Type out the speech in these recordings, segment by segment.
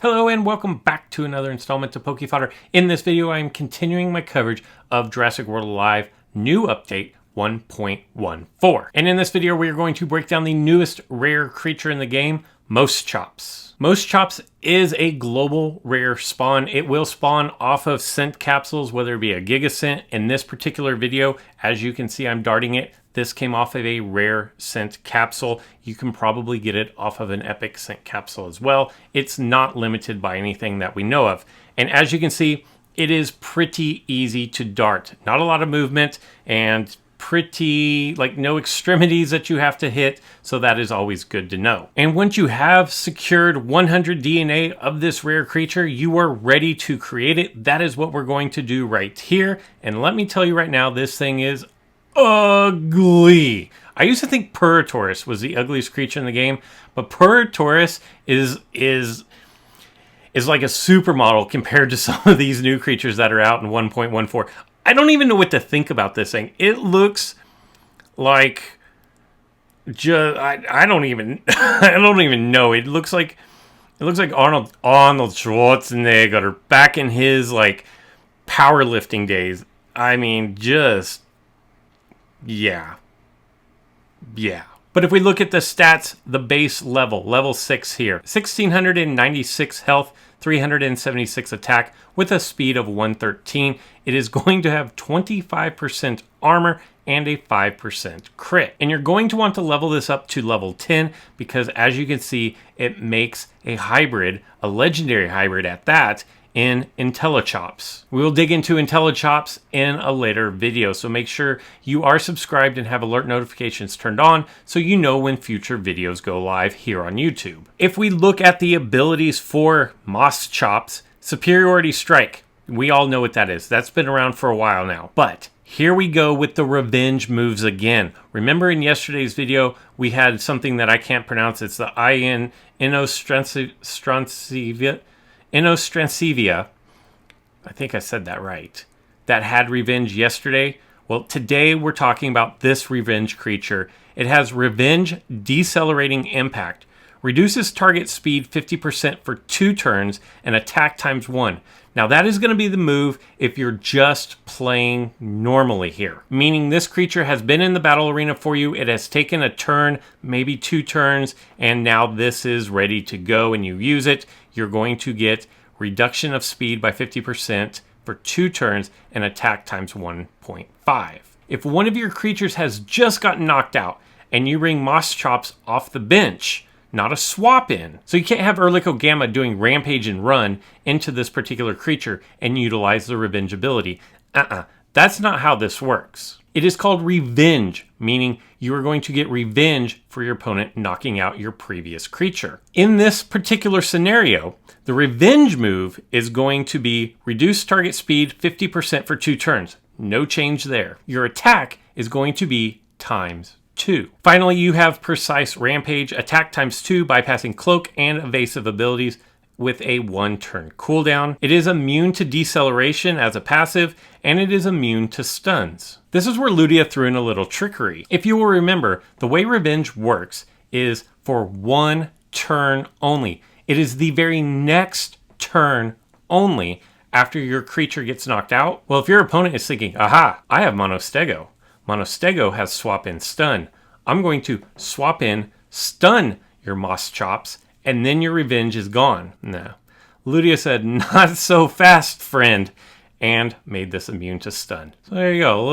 Hello and welcome back to another installment of Fodder. In this video, I am continuing my coverage of Jurassic World Alive new update 1.14. And in this video, we are going to break down the newest rare creature in the game, Moschops. Moschops is a global rare spawn. It will spawn off of scent capsules, whether it be a gigascent. In this particular video, as you can see, I'm darting it. This came off of a rare scent capsule. You can probably get it off of an epic scent capsule as well. It's not limited by anything that we know of. And as you can see, it is pretty easy to dart. Not a lot of movement and pretty, like, no extremities that you have to hit. So that is always good to know. And once you have secured 100 DNA of this rare creature, you are ready to create it. That is what we're going to do right here. And let me tell you right now, this thing is ugly. I used to think Pertorus was the ugliest creature in the game, but Pertorus is like a supermodel compared to some of these new creatures that are out in 1.14. I don't even know what to think about this thing. It looks like I don't even know. It looks like Arnold Schwarzenegger back in his like powerlifting days. I mean, just yeah. But if we look at the stats, the base level 6 here, 1696 health, 376 attack with a speed of 113. It is going to have 25% armor and a 5% crit. And you're going to want to level this up to level 10 because, as you can see, it makes a hybrid, a legendary hybrid at that, in Intellichops. We will dig into Intellichops in a later video, so make sure you are subscribed and have alert notifications turned on so you know when future videos go live here on YouTube. If we look at the abilities for Mauschops, Superiority Strike, we all know what that is. That's been around for a while now. But here we go with the revenge moves again. Remember in yesterday's video, we had something that I can't pronounce. It's the Inostrancevia, I think I said that right, that had revenge yesterday. Well, today we're talking about this revenge creature. It has Revenge Decelerating Impact, reduces target speed 50% for 2 turns and attack times 1. Now that is going to be the move if you're just playing normally here, meaning this creature has been in the battle arena for you. It has taken a turn, maybe 2 turns, and now this is ready to go and you use it. You're going to get reduction of speed by 50% for 2 turns and attack times 1.5. If one of your creatures has just gotten knocked out and you bring Mauschops off the bench, not a swap in. So you can't have Erlico Gamma doing rampage and run into this particular creature and utilize the revenge ability. That's not how this works. It is called revenge, meaning you are going to get revenge for your opponent knocking out your previous creature. In this particular scenario, the revenge move is going to be reduce target speed 50% for 2 turns. No change there. Your attack is going to be times 2. Finally, you have Precise Rampage, attack times 2, bypassing cloak and evasive abilities with a 1-turn cooldown. It is immune to deceleration as a passive, and it is immune to stuns. This is where Ludia threw in a little trickery. If you will remember, the way Revenge works is for 1 turn only. It is the very next turn only after your creature gets knocked out. Well, if your opponent is thinking, aha, I have Monostego. Monostego has swap in stun. I'm going to swap in stun your Mauschops, and then your revenge is gone. No. Ludia said, not so fast, friend, and made this immune to stun. So there you go, a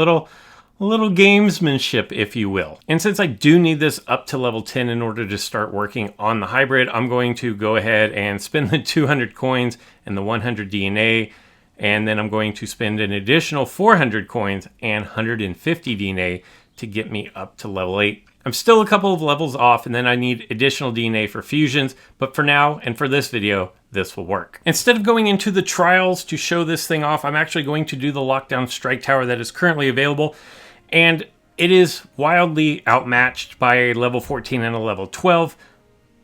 little gamesmanship, if you will. And since I do need this up to level 10 in order to start working on the hybrid, I'm going to go ahead and spend the 200 coins and the 100 DNA, and then I'm going to spend an additional 400 coins and 150 DNA to get me up to level 8. I'm still a couple of levels off, and then I need additional DNA for fusions, but for now and for this video, this will work. Instead of going into the trials to show this thing off, I'm actually going to do the lockdown strike tower that is currently available, and it is wildly outmatched by a level 14 and a level 12,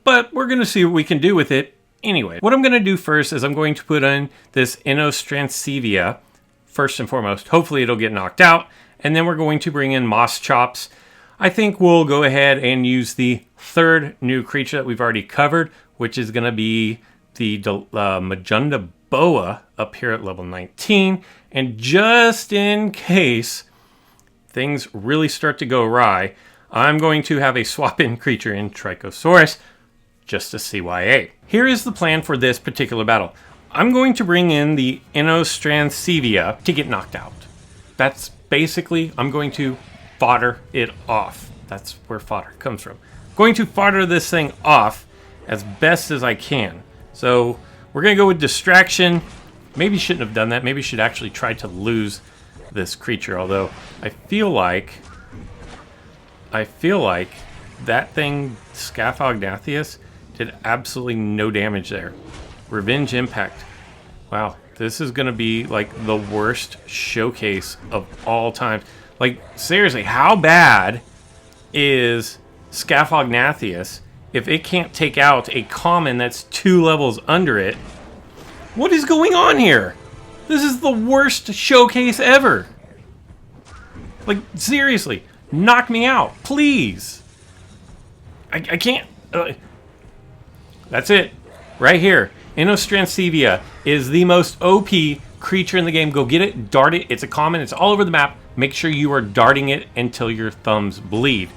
but we're going to see what we can do with it anyway. What I'm going to do first is I'm going to put in this Inostrancevia first and foremost. Hopefully it'll get knocked out, and then we're going to bring in Mauschops. I think we'll go ahead and use the third new creature that we've already covered, which is going to be the Magunda Boa up here at level 19. And just in case things really start to go awry, I'm going to have a swap-in creature in Trichosaurus, just a CYA. Here is the plan for this particular battle. I'm going to bring in the Inostrancevia to get knocked out. That's basically, I'm going to fodder it off. That's where fodder comes from. Going to fodder this thing off as best as I can. So we're going to go with distraction. Maybe shouldn't have done that. Maybe should actually try to lose this creature. Although I feel like that thing, Scaphognathus, did absolutely no damage there. Revenge impact. Wow, this is going to be like the worst showcase of all time. Like, seriously, how bad is Scaphognathus if it can't take out a common that's 2 levels under it? What is going on here? This is the worst showcase ever. Like, seriously, knock me out, please. I can't. That's it, right here. Inostrancevia is the most OP creature in the game. Go get it, dart it. It's a common. It's all over the map. Make sure you are darting it until your thumbs bleed.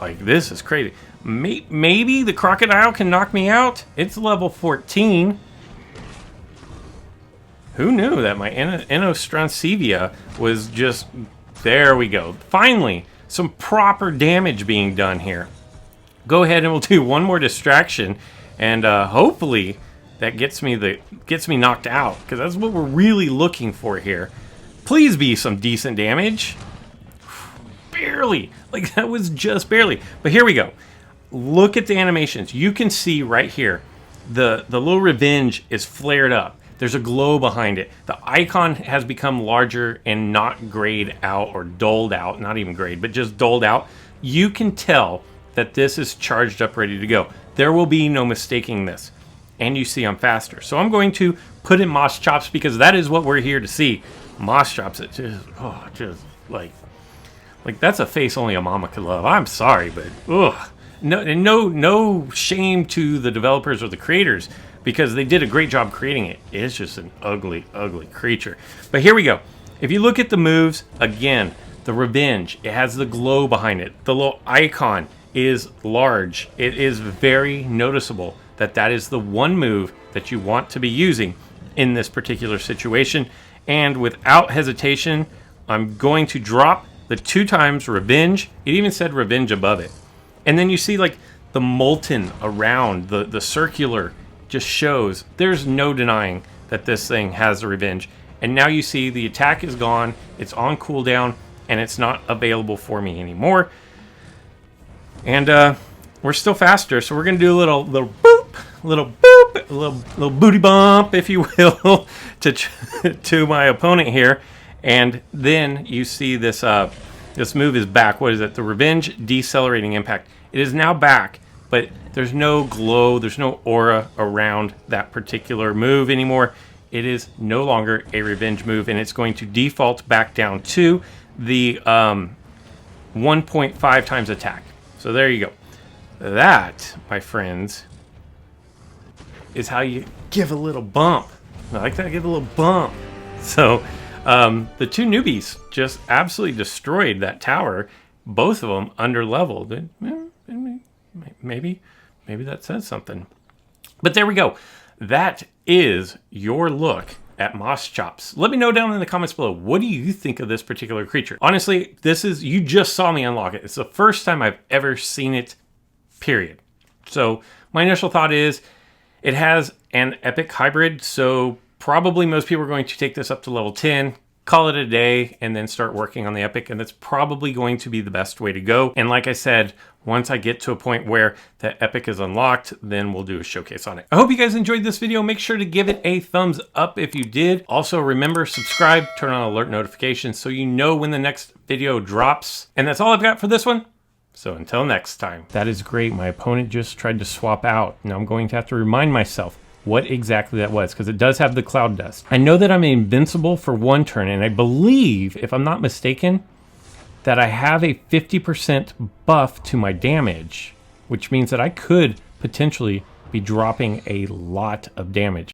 Like, this is crazy. Maybe the crocodile can knock me out. It's level 14. Who knew that my Inostrancevia was just... There we go. Finally, some proper damage being done here. Go ahead and we'll do one more distraction, and hopefully that gets me knocked out, because that's what we're really looking for here. Please be some decent damage. Barely. Like, that was just barely. But here we go. Look at the animations. You can see right here, the little revenge is flared up. There's a glow behind it. The icon has become larger and not grayed out or dulled out. Not even grayed, but just dulled out. You can tell that this is charged up, ready to go. There will be no mistaking this. And you see I'm faster. So I'm going to put in Moschops, because that is what we're here to see. Moschops, it just like that's a face only a mama could love. I'm sorry, but ugh. No shame to the developers or the creators, because they did a great job creating it. It's just an ugly, ugly creature. But here we go. If you look at the moves, again, the revenge, it has the glow behind it. The little icon is large. It is very noticeable that that is the one move that you want to be using in this particular situation. And without hesitation, I'm going to drop the 2 times revenge. It even said revenge above it. And then you see like the molten around, the circular just shows there's no denying that this thing has the revenge. And now you see the attack is gone, it's on cooldown, and it's not available for me anymore. And we're still faster, so we're gonna do a little boop, a little booty bump, if you will, to my opponent here. And then you see this this move is back. What is it? The Revenge Decelerating Impact. It is now back, but there's no glow, there's no aura around that particular move anymore. It is no longer a revenge move, and it's going to default back down to the 1.5 times attack. So there you go. That, my friends, is how you give a little bump. I like that, give a little bump. So the 2 newbies just absolutely destroyed that tower. Both of them under leveled. Maybe that says something. But there we go. That is your look at Mauschops. Let me know down in the comments below, what do you think of this particular creature? Honestly, you just saw me unlock it. It's the first time I've ever seen it, period. So my initial thought is it has an epic hybrid, so probably most people are going to take this up to level 10, call it a day, and then start working on the epic, and that's probably going to be the best way to go. And like I said, once I get to a point where the epic is unlocked, then we'll do a showcase on it. I hope you guys enjoyed this video. Make sure to give it a thumbs up if you did. Also, remember, subscribe, turn on alert notifications so you know when the next video drops. And that's all I've got for this one. So until next time. That is great. My opponent just tried to swap out. Now I'm going to have to remind myself what exactly that was, because it does have the cloud dust. I know that I'm invincible for 1 turn, and I believe, if I'm not mistaken, that I have a 50% buff to my damage, which means that I could potentially be dropping a lot of damage.